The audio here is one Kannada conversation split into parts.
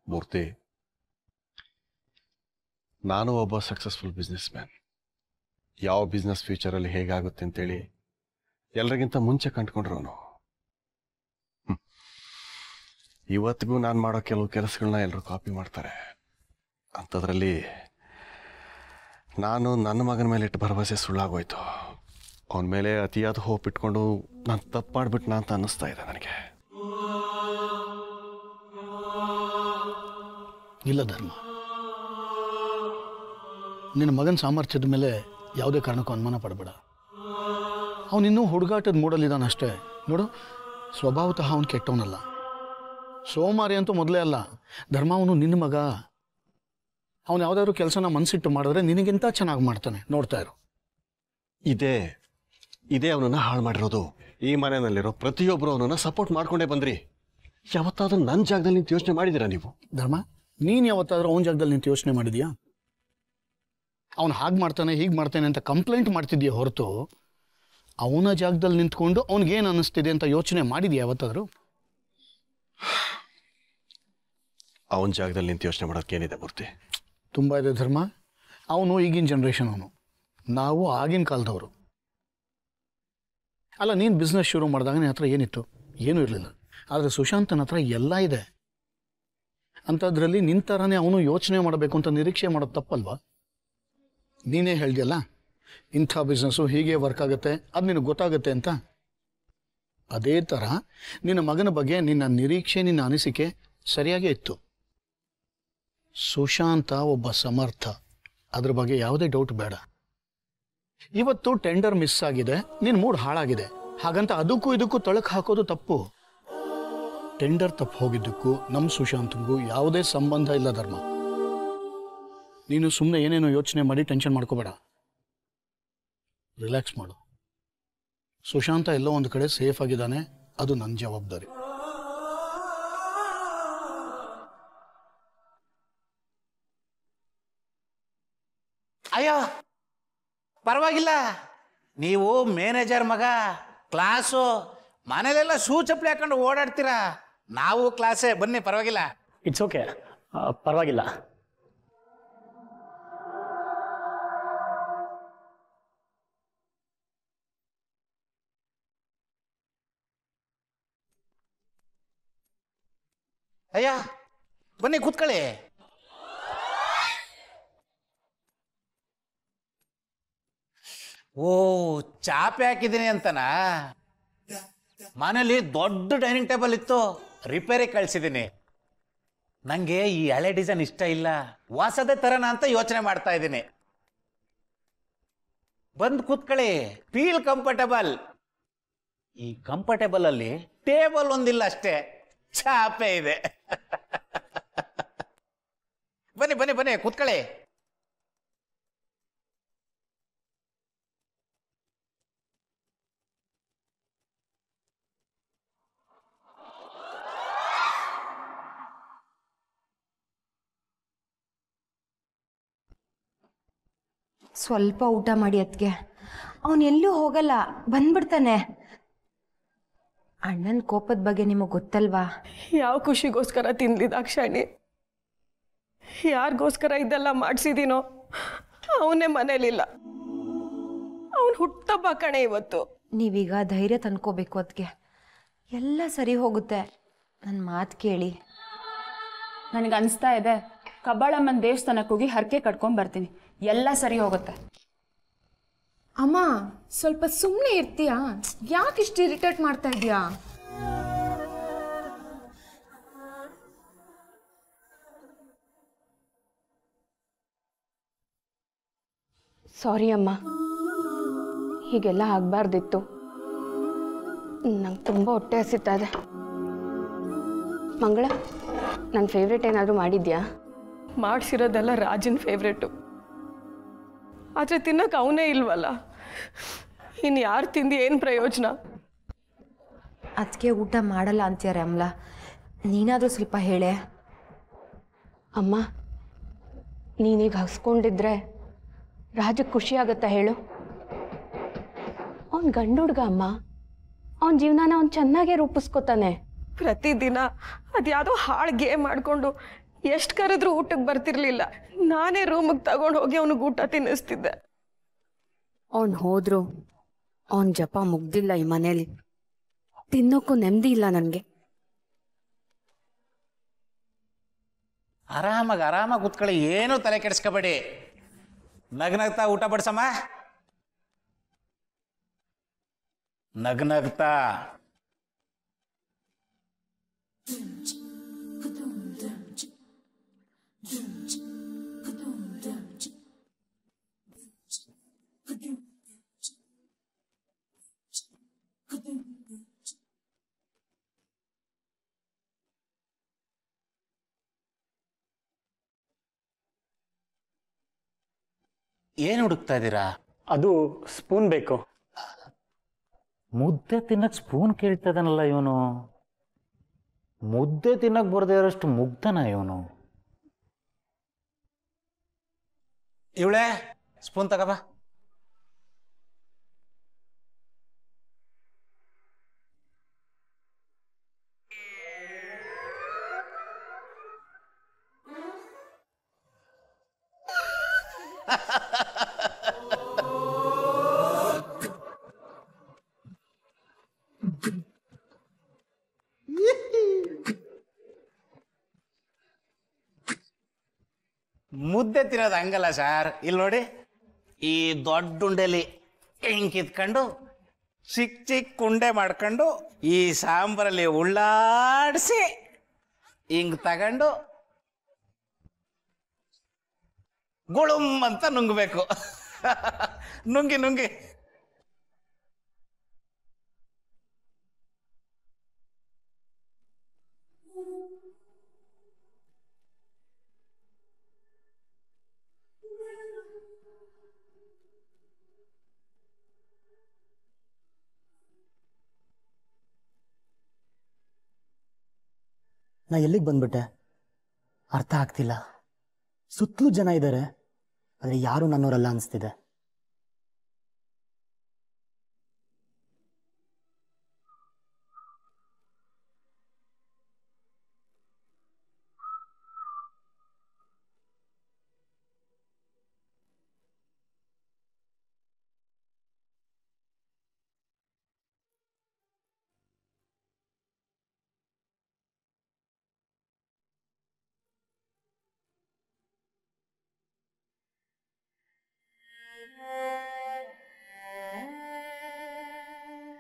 ಮೂರ್ತಿ, ನಾನು ಒಬ್ಬ ಸಕ್ಸಸ್ಫುಲ್ ಬಿಸ್ನೆಸ್ ಮ್ಯಾನ್. ಯಾವ ಬಿಸ್ನೆಸ್ ಫ್ಯೂಚರಲ್ಲಿ ಹೇಗಾಗುತ್ತೆ ಅಂತೇಳಿ ಎಲ್ಲರಿಗಿಂತ ಮುಂಚೆ ಕಂಡುಕೊಂಡ್ರವನು. ಇವತ್ತಿಗೂ ನಾನು ಮಾಡೋ ಕೆಲವು ಕೆಲಸಗಳನ್ನ ಎಲ್ಲರೂ ಕಾಪಿ ಮಾಡ್ತಾರೆ. ಅಂಥದ್ರಲ್ಲಿ ನಾನು ನನ್ನ ಮಗನ ಮೇಲೆ ಇಟ್ಟು ಭರವಸೆ ಸುಳ್ಳಾಗೋಯ್ತು. ಅವನ ಮೇಲೆ ಅತಿಯಾದ ಹೋಪ್ ಇಟ್ಕೊಂಡು ನಾನು ತಪ್ಪು ಮಾಡಿಬಿಟ್ನಾ ಅಂತ ಅನ್ನಿಸ್ತಾ ಇದೆ ನನಗೆ. ಇಲ್ಲ ಧರ್ಮ, ನಿನ್ನ ಮಗನ ಸಾಮರ್ಥ್ಯದ ಮೇಲೆ ಯಾವುದೇ ಕಾರಣಕ್ಕೂ ಅನುಮಾನ ಪಡಬೇಡ. ಅವನಿನ್ನೂ ಹುಡುಗಾಟದ ಮೂಡಲಿದ್ದಾನಷ್ಟೇ. ನೋಡು, ಸ್ವಭಾವತಃ ಅವನು ಕೆಟ್ಟವನಲ್ಲ, ಸೋಮಾರಿ ಅಂತೂ ಮೊದಲೇ ಅಲ್ಲ. ಧರ್ಮ ಅವನು ನಿನ್ನ ಮಗ. ಅವನು ಯಾವುದಾದ್ರೂ ಕೆಲಸನ ಮನಸ್ಸಿಟ್ಟು ಮಾಡಿದ್ರೆ ನಿನಗಿಂತ ಚೆನ್ನಾಗಿ ಮಾಡ್ತಾನೆ, ನೋಡ್ತಾ ಇರು. ಇದೇ ಅವನನ್ನು ಹಾಳು ಮಾಡಿರೋದು. ಈ ಮನೆಯಲ್ಲಿರೋ ಪ್ರತಿಯೊಬ್ಬರು ಅವನನ್ನು ಸಪೋರ್ಟ್ ಮಾಡ್ಕೊಂಡೇ ಬಂದ್ರಿ. ಯಾವತ್ತಾದ್ರೂ ನನ್ನ ಜಾಗದಲ್ಲಿ ನಿಂತು ಯೋಚನೆ ಮಾಡಿದ್ದೀರಾ ನೀವು? ಧರ್ಮ, ನೀನು ಯಾವತ್ತಾದ್ರೂ ಅವನ ಜಾಗದಲ್ಲಿ ನಿಂತು ಯೋಚನೆ ಮಾಡಿದ್ಯಾ? ಅವನು ಹಾಗೆ ಮಾಡ್ತಾನೆ ಹೀಗೆ ಮಾಡ್ತಾನೆ ಅಂತ ಕಂಪ್ಲೇಂಟ್ ಮಾಡ್ತಿದ್ಯಾ ಹೊರತು ಅವನ ಜಾಗದಲ್ಲಿ ನಿಂತ್ಕೊಂಡು ಅವನಿಗೇನು ಅನ್ನಿಸ್ತಿದೆ ಅಂತ ಯೋಚನೆ ಮಾಡಿದ್ಯಾ ಯಾವತ್ತಾದ್ರೂ? ಅವನ ಜಾಗದಲ್ಲಿ ನಿಂತು ಯೋಚನೆ ಮಾಡೋಕ್ಕೇನಿದೆ ಮೂರ್ತಿ? ತುಂಬ ಇದೆ ಧರ್ಮ. ಅವನು ಈಗಿನ ಜನ್ರೇಷನ್, ಅವನು ನಾವು ಆಗಿನ ಕಾಲದವರು. ಅಲ್ಲ, ನೀನು ಬಿಸ್ನೆಸ್ ಶುರು ಮಾಡಿದಾಗ ನಿನ್ನ ಹತ್ರ ಏನಿತ್ತು? ಏನೂ ಇರಲಿಲ್ಲ. ಆದರೆ ಸುಶಾಂತನ ಹತ್ರ ಎಲ್ಲ ಇದೆ. ಅಂಥದ್ರಲ್ಲಿ ನಿನ್ನ ಥರನೇ ಅವನು ಯೋಚನೆ ಮಾಡಬೇಕು ಅಂತ ನಿರೀಕ್ಷೆ ಮಾಡೋದು ತಪ್ಪಲ್ವಾ? ನೀನೇ ಹೇಳ್ದಲ್ಲ, ಇಂಥ ಬಿಸ್ನೆಸ್ಸು ಹೀಗೆ ವರ್ಕ್ ಆಗುತ್ತೆ, ಅದು ನಿನಗೆ ಗೊತ್ತಾಗುತ್ತೆ ಅಂತ. ಅದೇ ಥರ ನಿನ್ನ ಮಗನ ಬಗ್ಗೆ ನಿನ್ನ ನಿರೀಕ್ಷೆ, ನಿನ್ನ ಅನಿಸಿಕೆ ಸರಿಯಾಗೇ ಇತ್ತು. ಸುಶಾಂತ ಒಬ್ಬ ಸಮರ್ಥ, ಅದ್ರ ಬಗ್ಗೆ ಯಾವುದೇ ಡೌಟ್ ಬೇಡ. ಇವತ್ತು ಟೆಂಡರ್ ಮಿಸ್ ಆಗಿದೆ, ನಿನ್ನ ಮೂಡ್ ಹಾಳಾಗಿದೆ, ಹಾಗಂತ ಅದಕ್ಕೂ ಇದಕ್ಕೂ ತಳಕು ಹಾಕೋದು ತಪ್ಪು. ಟೆಂಡರ್ ತಪ್ಪು ಹೋಗಿದ್ದಕ್ಕೂ ನಮ್ಮ ಸುಶಾಂತ್ಗೂ ಯಾವುದೇ ಸಂಬಂಧ ಇಲ್ಲ ಧರ್ಮ. ನೀನು ಸುಮ್ಮನೆ ಏನೇನೋ ಯೋಚನೆ ಮಾಡಿ ಟೆನ್ಷನ್ ಮಾಡ್ಕೋಬೇಡ, ರಿಲ್ಯಾಕ್ಸ್ ಮಾಡು. ಸುಶಾಂತ ಎಲ್ಲೋ ಒಂದು ಕಡೆ ಸೇಫ್ ಆಗಿದ್ದಾನೆ, ಅದು ನನ್ನ ಜವಾಬ್ದಾರಿ. ಅಯ್ಯೋ ಪರವಾಗಿಲ್ಲ, ನೀವು ಮ್ಯಾನೇಜರ್ ಮಗ, ಕ್ಲಾಸು, ಮನೇಲೆಲ್ಲ ಶೂ ಚಪ್ಪಲಿ ಹಾಕೊಂಡು ಓಡಾಡ್ತೀರಾ. ನಾವು ಕ್ಲಾಸೇ, ಬನ್ನಿ, ಪರವಾಗಿಲ್ಲ. ಇಟ್ಸ್ ಓಕೆ, ಪರವಾಗಿಲ್ಲ. ಅಯ್ಯ ಬನ್ನಿ ಕೂತ್ಕೊಳ್ಳಿ. ಓ, ಚಾಪೆ ಹಾಕಿದ್ದೀನಿ ಅಂತನಾ? ಮನೇಲಿ ದೊಡ್ಡ ಡೈನಿಂಗ್ ಟೇಬಲ್ ಇತ್ತು, ರಿಪೇರಿ ಕಳ್ಸಿದ್ದೀನಿ. ನಂಗೆ ಈ ಹಳೆ ಡಿಸೈನ್ ಇಷ್ಟ ಇಲ್ಲ, ಹೊಸದೇ ತರನ ಅಂತ ಯೋಚನೆ ಮಾಡ್ತಾ ಇದ್ದೀನಿ. ಬಂದು ಕೂತ್ಕೊಳ್ಳಿ, ಫೀಲ್ ಕಂಫರ್ಟಬಲ್. ಈ ಕಂಫರ್ಟೇಬಲ್ ಅಲ್ಲಿ ಟೇಬಲ್ ಒಂದಿಲ್ಲ ಅಷ್ಟೇ, ಚಾಪೆ ಇದೆ. ಬನ್ನಿ ಬನ್ನಿ ಬನ್ನಿ ಕೂತ್ಕೊಳ್ಳಿ. ಸ್ವಲ್ಪ ಊಟ ಮಾಡಿ ಅತ್ಗೆ, ಅವನೆಲ್ಲೂ ಹೋಗಲ್ಲ, ಬಂದ್ಬಿಡ್ತಾನೆ. ಅಣ್ಣನ ಕೋಪದ ಬಗ್ಗೆ ನಿಮಗೆ ಗೊತ್ತಲ್ವಾ? ಯಾವ ಖುಷಿಗೋಸ್ಕರ ತಿನ್ಲಿ ದಾಕ್ಷಾಣಿ, ಯಾರಿಗೋಸ್ಕರ ಇದೆಲ್ಲ ಮಾಡಿಸಿದೀನೋ ಅವನೇ ಮನೇಲಿಲ್ಲ. ಅವನು ಹುಟ್ಟಬ್ಬ ಕಣೆ ಇವತ್ತು. ನೀವೀಗ ಧೈರ್ಯ ತಂದ್ಕೋಬೇಕು ಅದ್ಗೆ, ಎಲ್ಲ ಸರಿ ಹೋಗುತ್ತೆ. ನನ್ನ ಮಾತು ಕೇಳಿ. ನನಗನ್ನಿಸ್ತಾ ಇದೆ ಕಬ್ಬಾಳಮ್ಮನ ದೇವಸ್ಥಾನಕ್ಕೆ ಹೋಗಿ ಹರಕೆ ಕಟ್ಕೊಂಡು ಬರ್ತೀನಿ, ಎಲ್ಲ ಸರಿ ಹೋಗುತ್ತೆ. ಅಮ್ಮ ಸ್ವಲ್ಪ ಸುಮ್ಮನೆ ಇರ್ತೀಯಾ? ಯಾಕೆ ಇಷ್ಟು ಇರಿಟೇಟ್ ಮಾಡ್ತಾ ಇದೀಯಾ? ಸಾರಿ ಅಮ್ಮ, ಹೀಗೆಲ್ಲ ಆಗಬಾರ್ದಿತ್ತು. ನಂಗೆ ತುಂಬ ಹೊಟ್ಟೆ ಹಸಿತಾ ಇದೆ. ಮಂಗಳ, ನನ್ನ ಫೇವ್ರೇಟ್ ಏನಾದರೂ ಮಾಡಿದ್ಯಾ? ಮಾಡಿಸಿರೋದೆಲ್ಲ ರಾಜನ್ ಫೇವ್ರೇಟು, ಆದರೆ ತಿನ್ನಕ್ಕೆ ಅವನೇ ಇಲ್ವಲ್ಲ. ಇನ್ನು ಯಾರು ತಿಂದು ಏನು ಪ್ರಯೋಜನ? ಅದಕ್ಕೆ ಊಟ ಮಾಡಲ್ಲ ಅಂತೀಯಾರೆ ಅಮ್ಲ, ನೀನಾದರೂ ಸ್ವಲ್ಪ ಹೇಳೆ. ಅಮ್ಮ, ನೀನೀಗ ಹಸ್ಕೊಂಡಿದ್ರೆ ರಾಜಕ್ಕೆ ಖುಷಿ ಆಗುತ್ತಾ ಹೇಳು? ಅವನು ಗಂಡು ಹುಡುಗ ಅಮ್ಮ, ಅವನ ಜೀವನನ ಅವ್ನು ಚೆನ್ನಾಗೇ ರೂಪಿಸ್ಕೊತಾನೆ. ಪ್ರತಿದಿನ ಅದ್ಯಾವುದೋ ಹಾಳು ಗೇಮ್ ಮಾಡಿಕೊಂಡು ಎಷ್ಟು ಕರೆದ್ರೂ ಊಟಕ್ಕೆ ಬರ್ತಿರ್ಲಿಲ್ಲ. ನಾನೇ ರೂಮಿಗೆ ತಗೊಂಡು ಹೋಗಿ ಅವನಿಗೆ ಊಟ ತಿನ್ನಿಸ್ತಿದ್ದೆ. ಅವನು ಹೋದ್ರು ಅವನ ಜಪ ಮುಗ್ದಿಲ್ಲ ಈ ಮನೇಲಿ. ತಿನ್ನೋಕ್ಕೂ ನೆಮ್ಮದಿ ಇಲ್ಲ ನನಗೆ. ಆರಾಮಾಗಿ ಕೂತ್ಕೊಳ್ಳಿ, ಏನೂ ತಲೆ ಕೆಡಿಸ್ಕೋಬೇಡಿ. ನಗ್ನಗ್ತಾ ಊಟ ಬಡ್ಸಮ್ಮ, ನಗ್ನಗ್ತಾ. ಏನು ಹುಡುಕ್ತಾ ಇದ್ದೀರಾ? ಅದು ಸ್ಪೂನ್ ಬೇಕು. ಮುದ್ದೆ ತಿನ್ನಕ್ ಸ್ಪೂನ್ ಕೇಳ್ತದನಲ್ಲ ಇವನು. ಮುದ್ದೆ ತಿನ್ನಕ್ ಬರದೇ ಇರೋಷ್ಟು ಮುಗ್ಧನ ಇವನು. ಇವಳೆ ಸ್ಪೂನ್ ತಗಬ. ಮುದ್ದೆ ತಿನ್ನೋದು ಹಂಗಲ್ಲ ಸರ್. ಇಲ್ಲಿ ನೋಡಿ, ಈ ದೊಡ್ಡ ಉಂಡೆಲಿ ಹಿಂಗೆ ಕಿತ್ಕೊಂಡು ಚಿಕ್ಕ ಉಂಡೆ ಮಾಡ್ಕೊಂಡು ಈ ಸಾಂಬಾರಲ್ಲಿ ಉಳ್ಳಾಡಿಸಿ ಹಿಂಗೆ ತಗೊಂಡು ಗುಳುಮ್ ಅಂತ ನುಂಗಬೇಕು. ನುಂಗಿ ನಾ ಎಲ್ಲಿಗೆ ಬಂದ್ಬಿಟ್ಟೆ ಅರ್ಥ ಆಗ್ತಿಲ್ಲ. ಸುತ್ತಲೂ ಜನ ಇದ್ದಾರೆ, ಆದರೆ ಯಾರು ನನ್ನವರಲ್ಲ ಅನಿಸ್ತಿದೆ.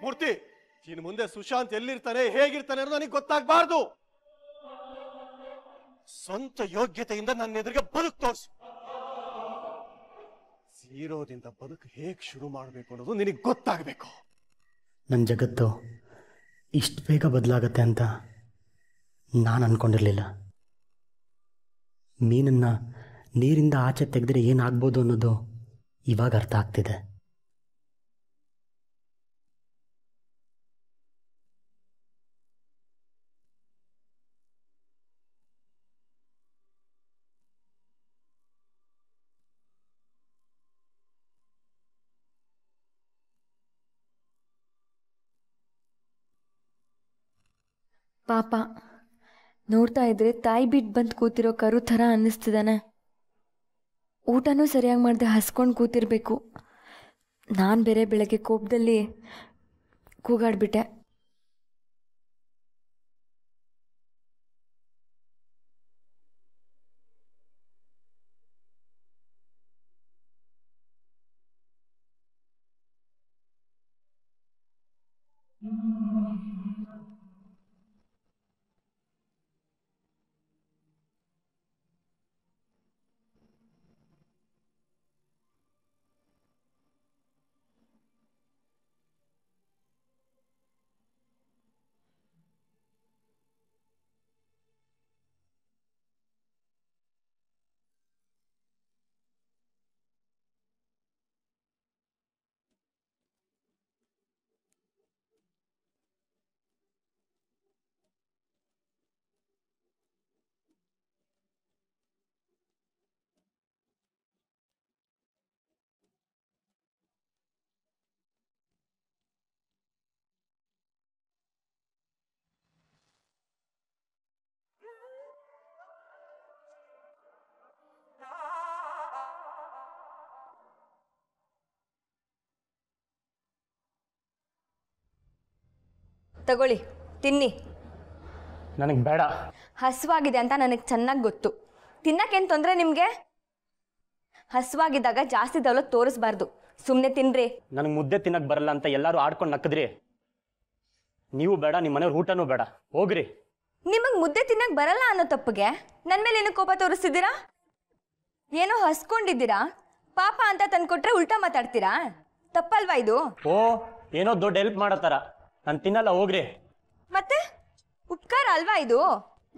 ಮೂರ್ತಿ, ಇನ್ನು ಮುಂದೆ ಸುಶಾಂತ್ ಎಲ್ಲಿರ್ತಾನೆ, ಹೇಗಿರ್ತಾನೆ ಅನ್ನೋದು ನನಗೆ ಗೊತ್ತಾಗಬಾರ್ದು. ಸ್ವಂತ ಯೋಗ್ಯತೆಯಿಂದ ನನ್ನ ಎದುರಿಗೆ ಬದುಕು ತೋರಿಸು. ಝೀರೋದಿಂದ ಬದುಕು ಹೇಗೆ ಶುರು ಮಾಡಬೇಕು ಅನ್ನೋದು ನಿನಗೆ ಗೊತ್ತಾಗಬೇಕು. ನನ್ನ ಜಗತ್ತು ಇಷ್ಟು ಬೇಗ ಬದಲಾಗತ್ತೆ ಅಂತ ನಾನು ಅಂದ್ಕೊಂಡಿರಲಿಲ್ಲ. ಮೀನನ್ನು ನೀರಿಂದ ಆಚೆ ತೆಗೆದ್ರೆ ಏನಾಗ್ಬೋದು ಅನ್ನೋದು ಇವಾಗ ಅರ್ಥ ಆಗ್ತಿದೆ. ಪಾಪ ನೋಡ್ತಾ ಇದ್ರೆ ತಾಯಿ ಬಿಟ್ಟು ಬಂದು ಕೂತಿರೋ ಕರು ಥರ ಅನ್ನಿಸ್ತಿದ್ದಾನೆ. ಊಟನೂ ಸರಿಯಾಗಿ ಮಾಡದೆ ಹಸ್ಕೊಂಡು ಕೂತಿರ್ಬೇಕು. ನಾನು ಬೇರೆ ಬೆಳಗ್ಗೆ ಕೋಪದಲ್ಲಿ ಕೂಗಾಡ್ಬಿಟ್ಟೆ. ತಗೊಳ್ಳಿ ತಿನ್ನಿ. ನನಗೆ ಬೇಡ. ಹಸುವಾಗಿದೆ ಅಂತ ನನಗೆ ಚೆನ್ನಾಗಿ ಗೊತ್ತು. ತಿನ್ನಕ್ಕೇನು ತೊಂದರೆ ನಿಮಗೆ? ಹಸುವಾಗಿದ್ದಾಗ ಜಾಸ್ತಿ ದೌಲತ್ ತೋರಿಸ್ಬಾರ್ದು. ಸುಮ್ಮನೆ ತಿನ್ರಿ. ನನಗೆ ಮುದ್ದೆ ತಿನ್ನಕ್ಕೆ ಬರಲ್ಲ ಅಂತ ಎಲ್ಲರೂ ಆಡ್ಕೊಂಡು ನಕ್ಕದ್ರಿ. ನೀವು ಬೇಡ, ನಿಮ್ಮ ಮನೆಯವ್ರ ಊಟನೂ ಬೇಡ, ಹೋಗ್ರಿ. ನಿಮಗೆ ಮುದ್ದೆ ತಿನ್ನಕ್ಕೆ ಬರಲ್ಲ ಅನ್ನೋ ತಪ್ಪಿಗೆ ನನ್ನ ಮೇಲೆ ಏನೋ ಕೋಪ ತೋರಿಸ್ತಿದ್ದೀರಾ? ಏನೋ ಹಸ್ಕೊಂಡಿದ್ದೀರಾ, ಪಾಪ ಅಂತ ತಂದ್ಕೊಟ್ರೆ ಉಲ್ಟಾ ಮಾತಾಡ್ತೀರಾ? ತಪ್ಪಲ್ವಾ ಇದು? ಓ, ಏನೋ ದೊಡ್ಡ ಹೆಲ್ಪ್ ಮಾಡತ್ತಾರ. ನಾನು ತಿನ್ನಲ್ಲ, ಹೋಗ್ರಿ. ಮತ್ತೆ ಉಪಕಾರ ಅಲ್ವಾ ಇದು?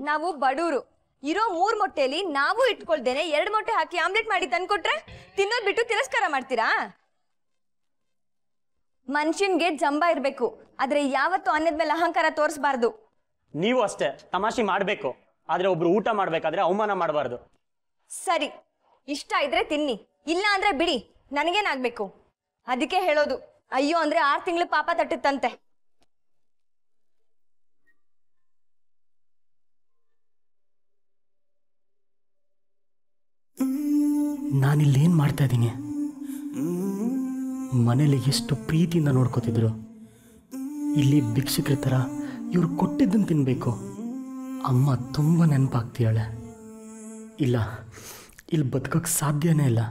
ನಾವು ಬಡವರು, ಇರೋ 3 ಮೊಟ್ಟೆಲಿ ನಾವು ಇಟ್ಕೊಳ್ದೇನೆ 2 ಮೊಟ್ಟೆ ಹಾಕಿ ಆಮ್ಲೆಟ್ ಮಾಡಿ ತಂದ್ಕೊಟ್ರೆ ತಿನ್ನೋದ್ ಬಿಟ್ಟು ತಿರಸ್ಕಾರ ಮಾಡ್ತೀರಾ? ಮನುಷ್ಯನ್ಗೆ ಜಂಬ ಇರ್ಬೇಕು, ಆದ್ರೆ ಯಾವತ್ತೂ ಅನ್ನದ ಮೇಲೆ ಅಹಂಕಾರ ತೋರಿಸಬಾರ್ದು. ನೀವು ಅಷ್ಟೇ ತಮಾಷೆ ಮಾಡಬೇಕು, ಆದ್ರೆ ಒಬ್ರು ಊಟ ಮಾಡ್ಬೇಕಾದ್ರೆ ಅವಮಾನ ಮಾಡಬಾರ್ದು. ಸರಿ, ಇಷ್ಟ ಇದ್ರೆ ತಿನ್ನಿ, ಇಲ್ಲ ಅಂದ್ರೆ ಬಿಡಿ. ನನಗೇನಾಗ್ಬೇಕು? ಅದಕ್ಕೆ ಹೇಳೋದು, ಅಯ್ಯೋ ಅಂದ್ರೆ 6 ತಿಂಗಳು ಪಾಪ ತಟ್ಟುತ್ತಂತೆ. ನಾನಿಲ್ಲೇನು ಮಾಡ್ತಾ ಇದ್ದೀನಿ? ಮನೇಲಿ ಎಷ್ಟು ಪ್ರೀತಿಯಿಂದ ನೋಡ್ಕೋತಿದ್ರು. ಇಲ್ಲಿ ಭಿಕ್ಷುಕ್ರ ಥರ ಇವ್ರು ಕೊಟ್ಟಿದ್ದನ್ನು ತಿನ್ನಬೇಕು. ಅಮ್ಮ ತುಂಬ ನೆನಪಾಗ್ತೀಯಾಳೆ. ಇಲ್ಲ, ಇಲ್ಲಿ ಬದುಕೋಕ್ಕೆ ಸಾಧ್ಯನೇ ಇಲ್ಲ.